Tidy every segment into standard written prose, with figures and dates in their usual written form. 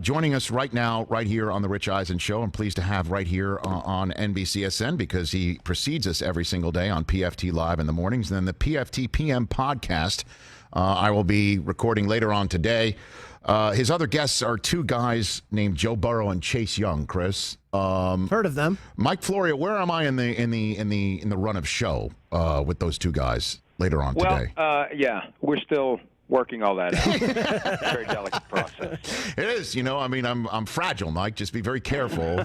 Joining us right now, right here on the Rich Eisen Show. I'm pleased to have right here on NBCSN because he precedes us every single day on PFT Live in the mornings. And then the PFT PM podcast I will be recording later on today. His other guests are two guys named Joe Burrow and Chase Young. Chris, heard of them? Mike Florio, where am I in the run of show with those two guys later on today? Yeah, we're still working all that out. It's a very delicate process. It is, I'm fragile, Mike. Just be very careful.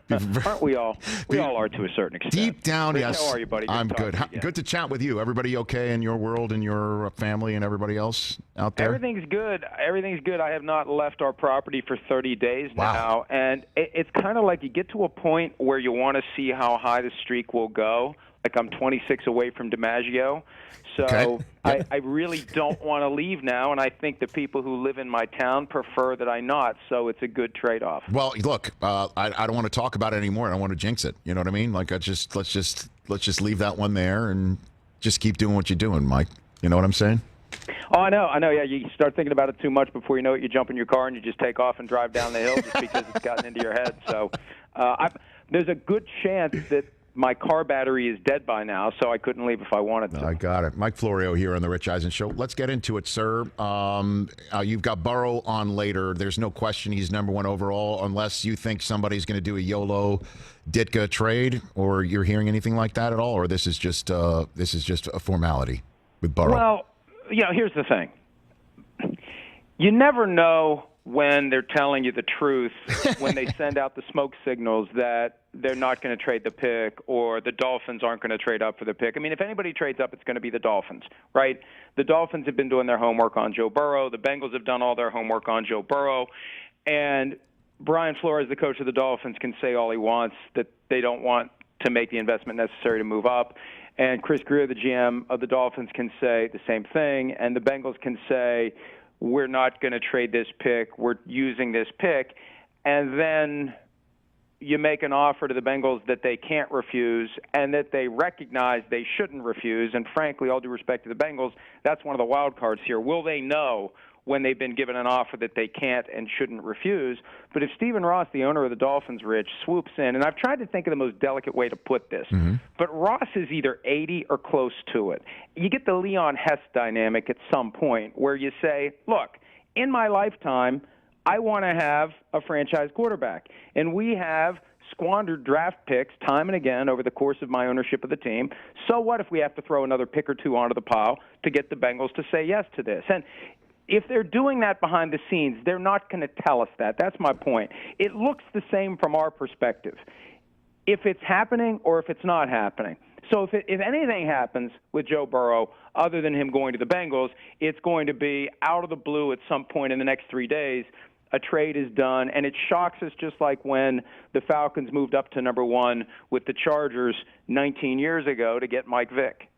Aren't we all? We all are to a certain extent. Deep down, Rich, yes. How are you, buddy? I'm good. Good to chat with you. Everybody okay in your world and your family and everybody else out there? Everything's good. Everything's good. I have not left our property for 30 days now, and it's kind of like you get to a point where you want to see how high the streak will go. Like I'm 26 away from DiMaggio, so okay. I really don't want to leave now, and I think the people who live in my town prefer that I not, so it's a good trade-off. Well, look, I don't want to talk about it anymore. I don't want to jinx it. You know what I mean? Like, let's just leave that one there and just keep doing what you're doing, Mike. You know what I'm saying? Oh, I know. Yeah, you start thinking about it too much before you know it. You jump in your car and you just take off and drive down the hill just because it's gotten into your head. So there's a good chance that my car battery is dead by now, so I couldn't leave if I wanted to. I got it. Mike Florio here on the Rich Eisen Show. Let's get into it, sir. You've got Burrow on later. There's no question he's number one overall, unless you think somebody's going to do a YOLO Ditka trade, or you're hearing anything like that at all, or this is just a formality with Burrow. Well, here's the thing. You never know when they're telling you the truth, when they send out the smoke signals that they're not going to trade the pick or the Dolphins aren't going to trade up for the pick. I mean, if anybody trades up, it's going to be the Dolphins, right? The Dolphins have been doing their homework on Joe Burrow. The Bengals have done all their homework on Joe Burrow. And Brian Flores, the coach of the Dolphins, can say all he wants that they don't want to make the investment necessary to move up. And Chris Greer, the GM of the Dolphins, can say the same thing. And the Bengals can say, we're not going to trade this pick. We're using this pick. And then you make an offer to the Bengals that they can't refuse and that they recognize they shouldn't refuse. And frankly, all due respect to the Bengals, that's one of the wild cards here. Will they know when they've been given an offer that they can't and shouldn't refuse? But if Stephen Ross, the owner of the Dolphins, Rich, swoops in, and I've tried to think of the most delicate way to put this, but Ross is either 80 or close to it. You get the Leon Hess dynamic at some point where you say, look, in my lifetime, I want to have a franchise quarterback. And we have squandered draft picks time and again over the course of my ownership of the team. So what if we have to throw another pick or two onto the pile to get the Bengals to say yes to this? And if they're doing that behind the scenes, they're not going to tell us that. That's my point. It looks the same from our perspective, if it's happening or if it's not happening. So if anything happens with Joe Burrow, other than him going to the Bengals, it's going to be out of the blue at some point in the next 3 days. A trade is done, and it shocks us just like when the Falcons moved up to number one with the Chargers 19 years ago to get Mike Vick.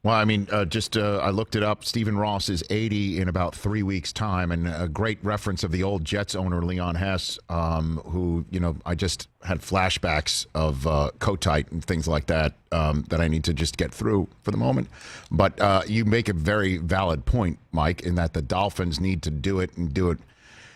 Well, I mean, I looked it up. Stephen Ross is 80 in about 3 weeks' time, and a great reference of the old Jets owner, Leon Hess, who, I just had flashbacks of Kotite and things like that that I need to just get through for the moment. But you make a very valid point, Mike, in that the Dolphins need to do it and do it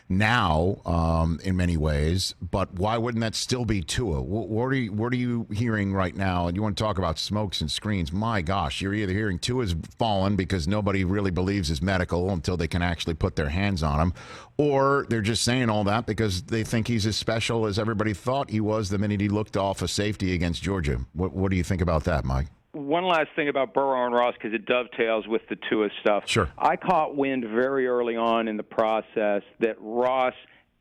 now in many ways, but why wouldn't that still be Tua? What are you hearing right now? And you want to talk about smokes and screens? My gosh, you're either hearing Tua's fallen because nobody really believes his medical until they can actually put their hands on him, or they're just saying all that because they think he's as special as everybody thought he was the minute he looked off a safety against Georgia. What do you think about that, Mike? One last thing about Burrow and Ross, because it dovetails with the Tua stuff. Sure. I caught wind very early on in the process that Ross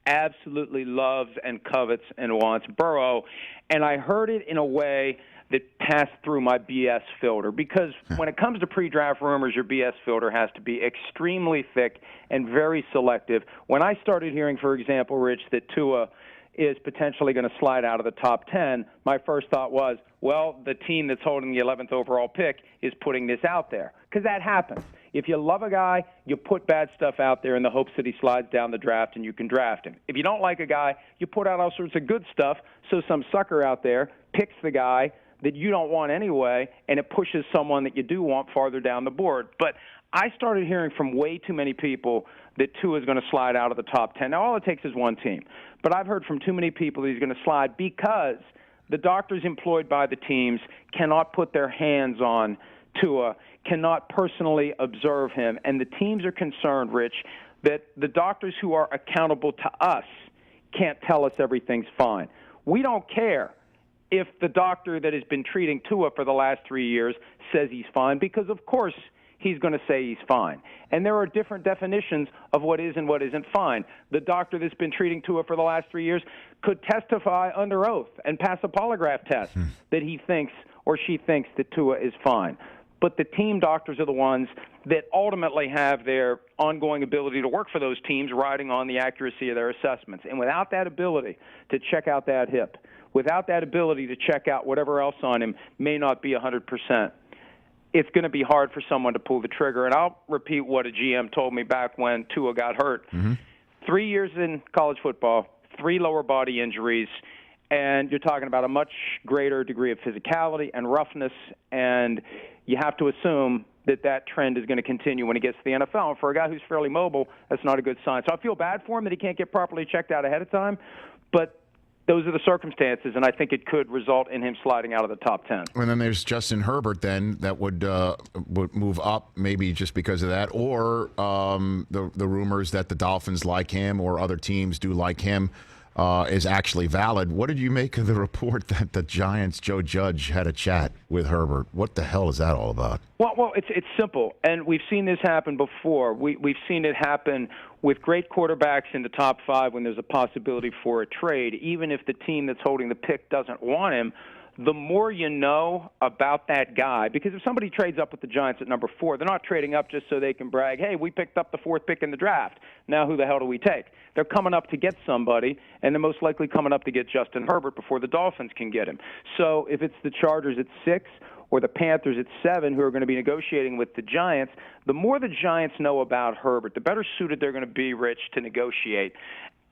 absolutely loves and covets and wants Burrow, and I heard it in a way that passed through my BS filter, because when it comes to pre-draft rumors, your BS filter has to be extremely thick and very selective. When I started hearing, for example, Rich, that Tua is potentially going to slide out of the top 10, my first thought was, well, the team that's holding the 11th overall pick is putting this out there, because that happens. If you love a guy, you put bad stuff out there in the hopes that he slides down the draft and you can draft him. If you don't like a guy, you put out all sorts of good stuff so some sucker out there picks the guy that you don't want anyway, and it pushes someone that you do want farther down the board. But I started hearing from way too many people that Tua is going to slide out of the top 10. Now, all it takes is one team. But I've heard from too many people that he's going to slide because the doctors employed by the teams cannot put their hands on Tua, cannot personally observe him. And the teams are concerned, Rich, that the doctors who are accountable to us can't tell us everything's fine. We don't care if the doctor that has been treating Tua for the last 3 years says he's fine, because, of course, he's going to say he's fine. And there are different definitions of what is and what isn't fine. The doctor that's been treating Tua for the last 3 years could testify under oath and pass a polygraph test that he thinks or she thinks that Tua is fine. But the team doctors are the ones that ultimately have their ongoing ability to work for those teams riding on the accuracy of their assessments. And without that ability to check out that hip, without that ability to check out whatever else on him may not be 100%, it's going to be hard for someone to pull the trigger. And I'll repeat what a GM told me back when Tua got hurt. 3 years in college football, 3 lower body injuries, and you're talking about a much greater degree of physicality and roughness, and you have to assume that that trend is going to continue when he gets to the NFL. And for a guy who's fairly mobile, that's not a good sign. So I feel bad for him that he can't get properly checked out ahead of time, but those are the circumstances, and I think it could result in him sliding out of the top 10. And then there's Jusin Herbert then that would move up maybe just because of that, or the rumors that the Dolphins like him or other teams do like him is actually valid. What did you make of the report that the Giants' Joe Judge had a chat with Herbert? What the hell is that all about? Well, it's simple, and we've seen this happen before. We've seen it happen with great quarterbacks in the top 5 when there's a possibility for a trade. Even if the team that's holding the pick doesn't want him, the more you know about that guy, because if somebody trades up with the Giants at number 4, they're not trading up just so they can brag, hey, we picked up the 4th pick in the draft. Now who the hell do we take? They're coming up to get somebody, and they're most likely coming up to get Justin Herbert before the Dolphins can get him. So if it's the Chargers at 6 or the Panthers at 7 who are going to be negotiating with the Giants, the more the Giants know about Herbert, the better suited they're going to be, Rich, to negotiate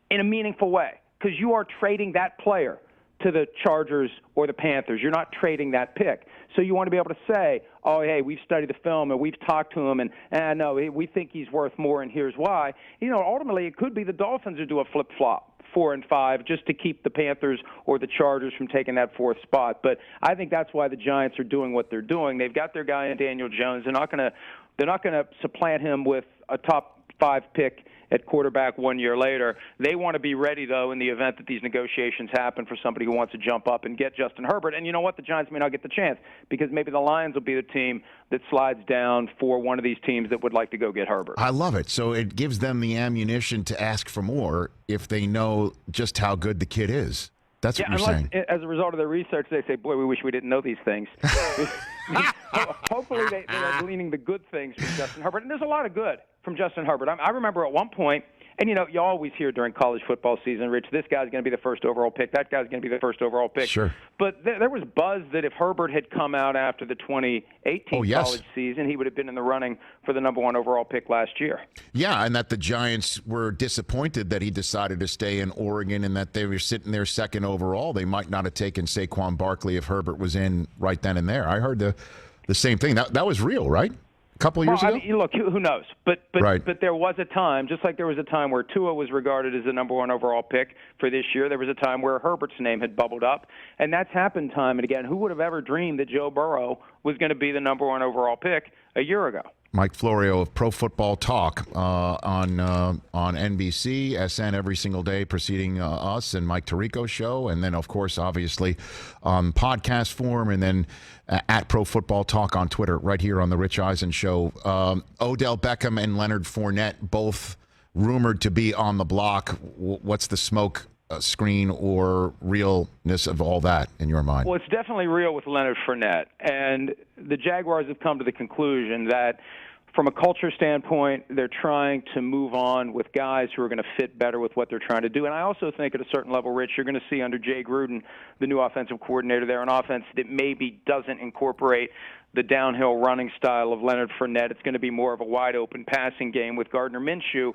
in a meaningful way, because you are trading that player to the Chargers or the Panthers. You're not trading that pick. So you want to be able to say, oh, hey, we've studied the film and we've talked to him, and no, we think he's worth more, and here's why. You know, ultimately it could be the Dolphins who do a flip-flop, 4 and 5, just to keep the Panthers or the Chargers from taking that 4th spot. But I think that's why the Giants are doing what they're doing. They've got their guy in Daniel Jones. They're not going to supplant him with a top 5 pick at quarterback 1 year later. They want to be ready, though, in the event that these negotiations happen for somebody who wants to jump up and get Justin Herbert. And you know what? The Giants may not get the chance, because maybe the Lions will be the team that slides down for one of these teams that would like to go get Herbert. I love it. So it gives them the ammunition to ask for more if they know just how good the kid is. That's what you're saying. As a result of their research, they say, boy, we wish we didn't know these things. Hopefully they are gleaning the good things from Justin Herbert. And there's a lot of good from Justin Herbert. I remember at one point, and, you know, you always hear during college football season, Rich, this guy's going to be the first overall pick. That guy's going to be the first overall pick. Sure. But there was buzz that if Herbert had come out after the 2018 college season, he would have been in the running for the number 1 overall pick last year. Yeah, and that the Giants were disappointed that he decided to stay in Oregon and that they were sitting there 2nd overall. They might not have taken Saquon Barkley if Herbert was in right then and there. I heard the same thing. That was real, right? A couple of years ago? I mean, look, who knows? But right. But there was a time, just like there was a time where Tua was regarded as the number 1 overall pick for this year, there was a time where Herbert's name had bubbled up, and that's happened time and again. Who would have ever dreamed that Joe Burrow was going to be the number 1 overall pick a year ago? Mike Florio of Pro Football Talk on NBC, SN every single day preceding us, and Mike Tirico's show, and then, of course, obviously on podcast form, and then at Pro Football Talk on Twitter, right here on the Rich Eisen Show. Odell Beckham and Leonard Fournette both rumored to be on the block. What's the smoke screen or realness of all that in your mind? Well, it's definitely real with Leonard Fournette, and the Jaguars have come to the conclusion that from a culture standpoint, they're trying to move on with guys who are going to fit better with what they're trying to do. And I also think at a certain level, Rich, you're going to see under Jay Gruden, the new offensive coordinator there, an offense that maybe doesn't incorporate the downhill running style of Leonard Fournette. It's going to be more of a wide-open passing game with Gardner Minshew.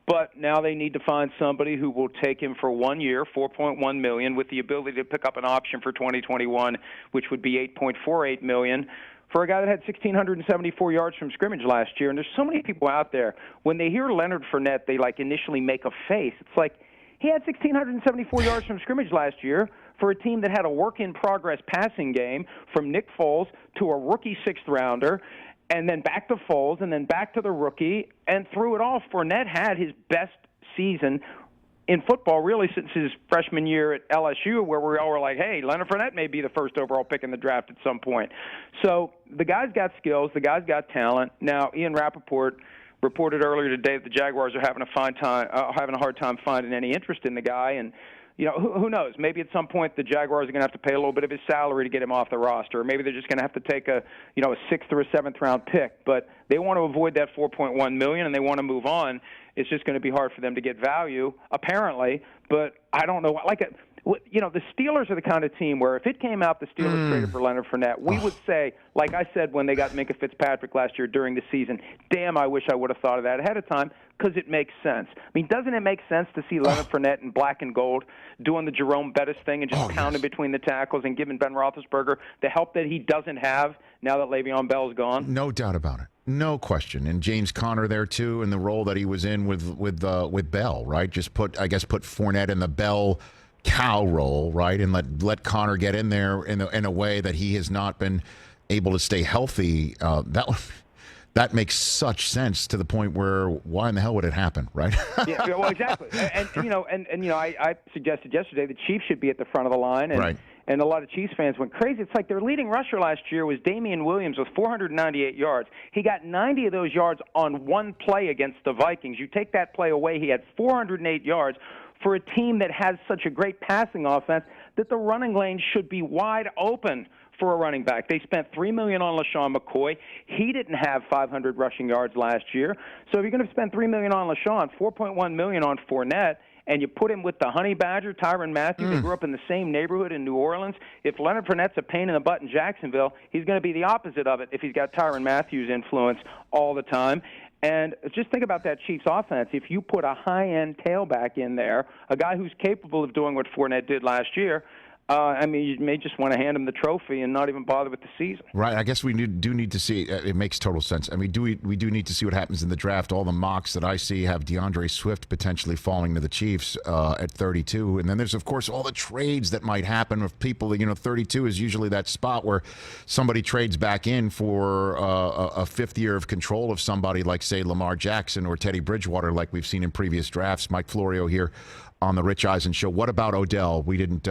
But now they need to find somebody who will take him for 1 year, $4.1 million, with the ability to pick up an option for 2021, which would be $8.48 million, for a guy that had 1,674 yards from scrimmage last year. And there's so many people out there, when they hear Leonard Fournette, they initially make a face. It's like, he had 1,674 yards from scrimmage last year for a team that had a work-in-progress passing game from Nick Foles to a rookie sixth-rounder, and then back to Foles, and then back to the rookie, and through it all, Fournette had his best season in football really since his freshman year at LSU, where we all were like, hey, Leonard Fournette may be the first overall pick in the draft at some point. So the guy's got skills. The guy's got talent. Now, Ian Rappaport reported earlier today that the Jaguars are having a hard time finding any interest in the guy. And, who knows? Maybe at some point the Jaguars are going to have to pay a little bit of his salary to get him off the roster. Or maybe they're just going to have to take a sixth or a seventh round pick. But they want to avoid that $4.1 million, and they want to move on. It's just going to be hard for them to get value, apparently. But I don't know. The Steelers are the kind of team where if it came out the Steelers traded for Leonard Fournette, we would say, like I said when they got Minka Fitzpatrick last year during the season, damn, I wish I would have thought of that ahead of time, because it makes sense. I mean, doesn't it make sense to see Leonard Fournette in black and gold doing the Jerome Bettis thing and just pounding between the tackles and giving Ben Roethlisberger the help that he doesn't have now that Le'Veon Bell's gone? No doubt about it. No question. And James Conner there, too, in the role that he was in with Bell, right? Just put Fournette in the Bell cow role, right? And let Conner get in there in a way that he has not been able to stay healthy. That makes such sense to the point where why in the hell would it happen, right? Yeah, well, exactly. And I suggested yesterday the Chiefs should be at the front of the line, and right. And a lot of Chiefs fans went crazy. It's like their leading rusher last year was Damian Williams with 498 yards. He got 90 of those yards on one play against the Vikings. You take that play away, he had 408 yards for a team that has such a great passing offense that the running lane should be wide open for a running back. They spent $3 million on LaShawn McCoy. He didn't have 500 rushing yards last year. So if you're going to spend $3 million on LaShawn, $4.1 million on Fournette, and you put him with the Honey Badger, Tyrann Mathieu, they grew up in the same neighborhood in New Orleans. If Leonard Fournette's a pain in the butt in Jacksonville, he's going to be the opposite of it if he's got Tyrann Mathieu's influence all the time. And just think about that Chiefs offense. If you put a high-end tailback in there, a guy who's capable of doing what Fournette did last year, you may just want to hand him the trophy and not even bother with the season. Right. I guess we do need to see. It makes total sense. I mean, we do need to see what happens in the draft. All the mocks that I see have DeAndre Swift potentially falling to the Chiefs at 32, and then there's of course all the trades that might happen with people. 32 is usually that spot where somebody trades back in for a fifth year of control of somebody like, say, Lamar Jackson or Teddy Bridgewater, like we've seen in previous drafts. Mike Florio here on the Rich Eisen show. What about Odell? We didn't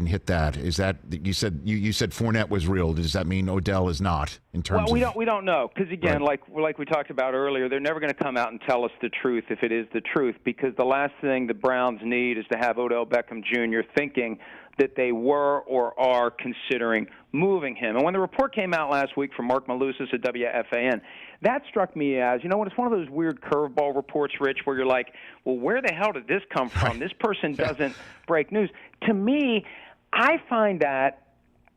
hit that. Is that you said Fournette was real? Does that mean Odell is not? In terms we don't know, because again, right. like we talked about earlier, they're never going to come out and tell us the truth if it is the truth, because the last thing the Browns need is to have Odell Beckham Jr. thinking that they were or are considering moving him. And when the report came out last week from Mark Malusis at WFAN, that struck me as, when it's one of those weird curveball reports, Rich, where you're like, well, where the hell did this come from? This person doesn't break news. To me, I find that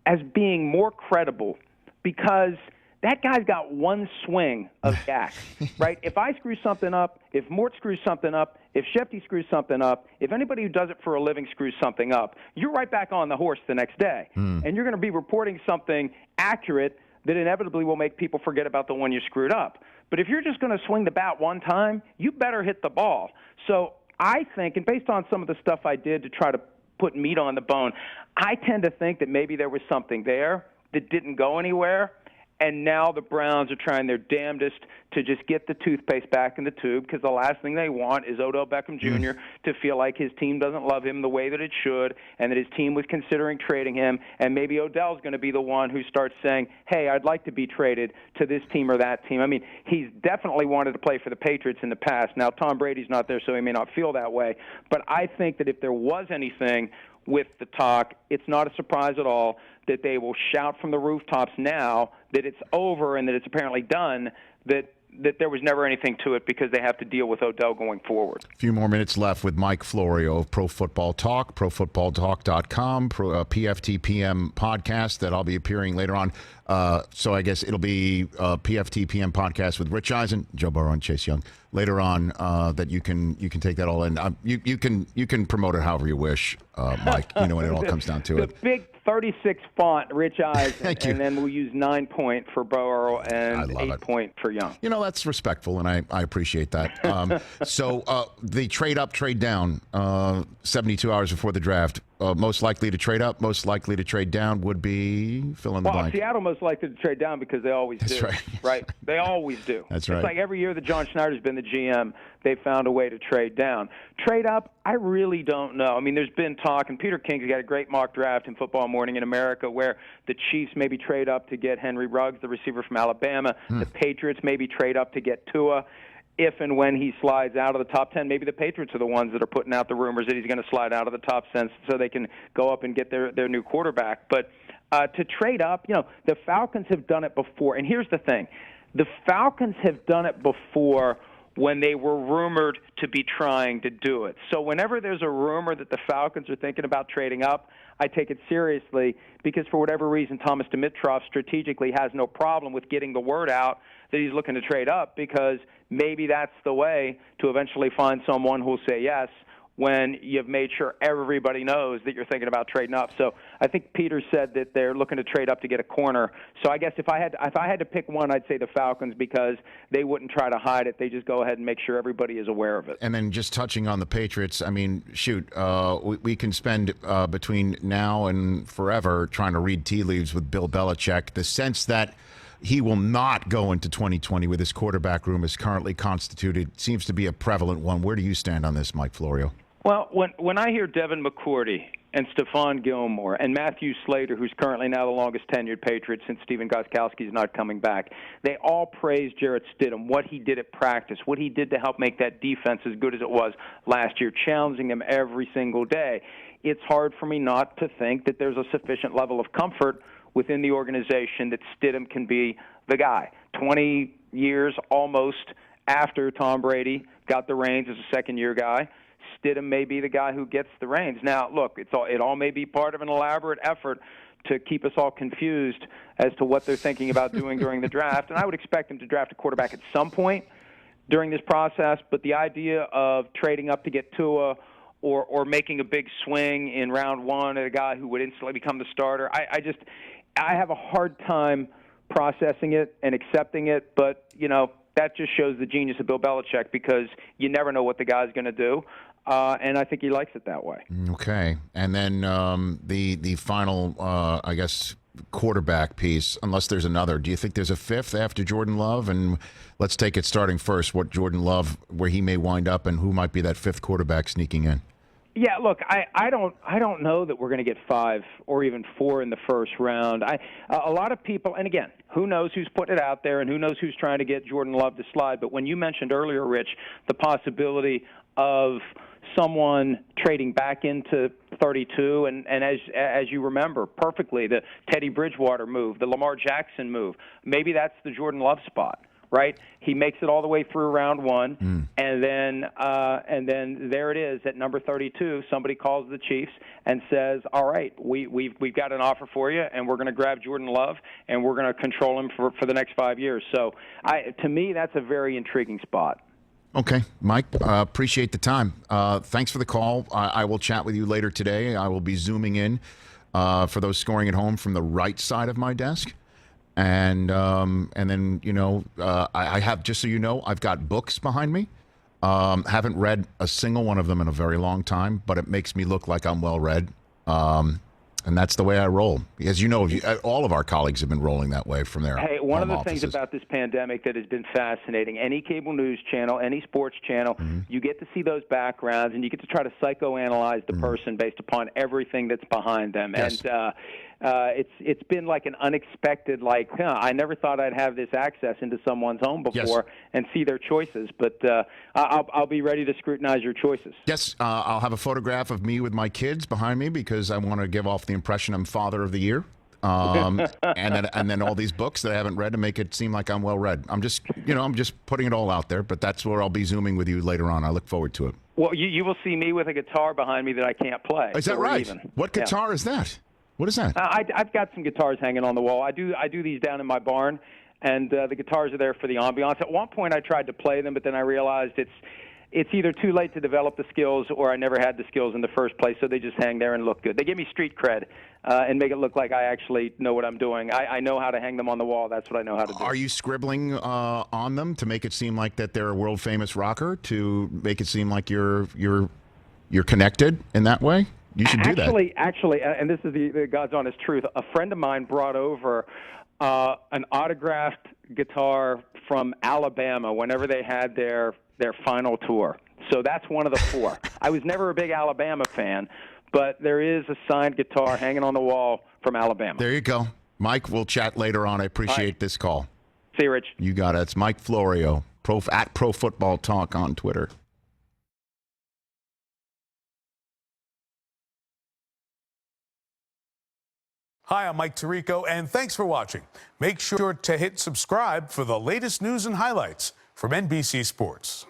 as being more credible because that guy's got one swing of yak, right? If I screw something up, if Mort screws something up, if Shefty screws something up, if anybody who does it for a living screws something up, you're right back on the horse the next day. And you're going to be reporting something accurate that inevitably will make people forget about the one you screwed up. But if you're just going to swing the bat one time, you better hit the ball. So I think, and based on some of the stuff I did to try to put meat on the bone, I tend to think that maybe there was something there that didn't go anywhere. And now the Browns are trying their damnedest to just get the toothpaste back in the tube, because the last thing they want is Odell Beckham Jr. to feel like his team doesn't love him the way that it should, and that his team was considering trading him, and maybe Odell's going to be the one who starts saying, hey, I'd like to be traded to this team or that team. I mean, he's definitely wanted to play for the Patriots in the past. Now, Tom Brady's not there, so he may not feel that way. But I think that if there was anything with the talk, it's not a surprise at all that they will shout from the rooftops now that it's over and that it's apparently done, that there was never anything to it, because they have to deal with Odell going forward. A few more minutes left with Mike Florio of Pro Football Talk, profootballtalk.com, PFTPM podcast that I'll be appearing later on. So I guess it'll be PFTPM podcast with Rich Eisen, Joe Burrow, and Chase Young later on. That you can take that all in. You can promote it however you wish, Mike. When it all comes down to it. The big 36 font, Rich Eisen, Thank you. and then we'll use 9 point for Burrow and 8 point for Young. You know, that's respectful, and I appreciate that. So the trade up, trade down, 72 hours before the draft, most likely to trade up, most likely to trade down would be fill in the blank. Seattle most likely to trade down because they always do. Right. Right? They always do. That's right. It's like every year that John Schneider's been the GM, they found a way to trade down. Trade up, I really don't know. I mean, there's been talk, and Peter King's got a great mock draft in Football Morning in America where the Chiefs maybe trade up to get Henry Ruggs, the receiver from Alabama. The Patriots maybe trade up to get Tua. If and when he slides out of the top 10, maybe the Patriots are the ones that are putting out the rumors that he's going to slide out of the top 10 so they can go up and get their new quarterback. But to trade up, you know, the Falcons have done it before. And here's the thing. The Falcons have done it before when they were rumored to be trying to do it. So whenever there's a rumor that the Falcons are thinking about trading up, I take it seriously because for whatever reason, Thomas Dimitroff strategically has no problem with getting the word out that he's looking to trade up because maybe that's the way to eventually find someone who will say yes when you've made sure everybody knows that you're thinking about trading up. So I think Peter said that they're looking to trade up to get a corner. So I guess if I had to pick one, I'd say the Falcons because they wouldn't try to hide it. They just go ahead and make sure everybody is aware of it. And then just touching on the Patriots, I mean, shoot, we can spend between now and forever trying to read tea leaves with Bill Belichick. The sense that he will not go into 2020 with his quarterback room as currently constituted seems to be a prevalent one. Where do you stand on this, Mike Florio? Well, when I hear Devin McCourty and Stephon Gilmore and Matthew Slater, who's currently now the longest tenured Patriot since Stephen Gostkowski's not coming back, they all praise Jarrett Stidham, what he did at practice, what he did to help make that defense as good as it was last year, challenging them every single day. It's hard for me not to think that there's a sufficient level of comfort within the organization that Stidham can be the guy. 20 years almost after Tom Brady got the reins as a second-year guy, Stidham may be the guy who gets the reins. Now, look, it all may be part of an elaborate effort to keep us all confused as to what they're thinking about doing during the draft, and I would expect them to draft a quarterback at some point during this process, but the idea of trading up to get Tua or making a big swing in round one at a guy who would instantly become the starter, I have a hard time processing it and accepting it, but, you know, that just shows the genius of Bill Belichick because you never know what the guy's going to do, and I think he likes it that way. Okay. And then the final, I guess, quarterback piece, unless there's another. Do you think there's a fifth after Jordan Love? And let's take it starting first, what Jordan Love, where he may wind up and who might be that fifth quarterback sneaking in. Yeah, look, I don't know that we're going to get 5 or even 4 in the first round. A lot of people, and again, who knows who's putting it out there and who knows who's trying to get Jordan Love to slide. But when you mentioned earlier, Rich, the possibility of someone trading back into 32, and as you remember perfectly, the Teddy Bridgewater move, the Lamar Jackson move, maybe that's the Jordan Love spot. Right, he makes it all the way through round one, and then there it is at number 32. Somebody calls the Chiefs and says, "All right, we've got an offer for you, and we're going to grab Jordan Love, and we're going to control him for the next 5 years." So, to me, that's a very intriguing spot. Okay, Mike, appreciate the time. Thanks for the call. I will chat with you later today. I will be zooming in for those scoring at home from the right side of my desk. And then, you know, I have, just so you know, I've got books behind me. Haven't read a single one of them in a very long time, but it makes me look like I'm well read. And that's the way I roll. As you know, all of our colleagues have been rolling that way from their Hey, one of the offices. things about this pandemic that has been fascinating, any cable news channel, any sports channel, you get to see those backgrounds and you get to try to psychoanalyze the person based upon everything that's behind them. Yes. And it's been like an unexpected, I never thought I'd have this access into someone's home before and see their choices. But I'll be ready to scrutinize your choices. Yes, I'll have a photograph of me with my kids behind me because I want to give off the impression I'm Father of the Year. And then all these books that I haven't read to make it seem like I'm well read. I'm just putting it all out there. But that's where I'll be zooming with you later on. I look forward to it. Well, you will see me with a guitar behind me that I can't play. Is that right? What guitar is that? What is that? I've got some guitars hanging on the wall. I do these down in my barn, and the guitars are there for the ambiance. At one point, I tried to play them, but then I realized it's either too late to develop the skills or I never had the skills in the first place, so they just hang there and look good. They give me street cred and make it look like I actually know what I'm doing. I know how to hang them on the wall. That's what I know how to do. Are you scribbling on them to make it seem like that they're a world-famous rocker, to make it seem like you're connected in that way? You should do that. Actually, and this is the God's honest truth, a friend of mine brought over an autographed guitar from Alabama whenever they had their final tour. So that's one of the 4. I was never a big Alabama fan, but there is a signed guitar hanging on the wall from Alabama. There you go. Mike, we'll chat later on. I appreciate this call. See you, Rich. You got it. It's Mike Florio, at Pro Football Talk on Twitter. Hi, I'm Mike Tirico, and thanks for watching. Make sure to hit subscribe for the latest news and highlights from NBC Sports.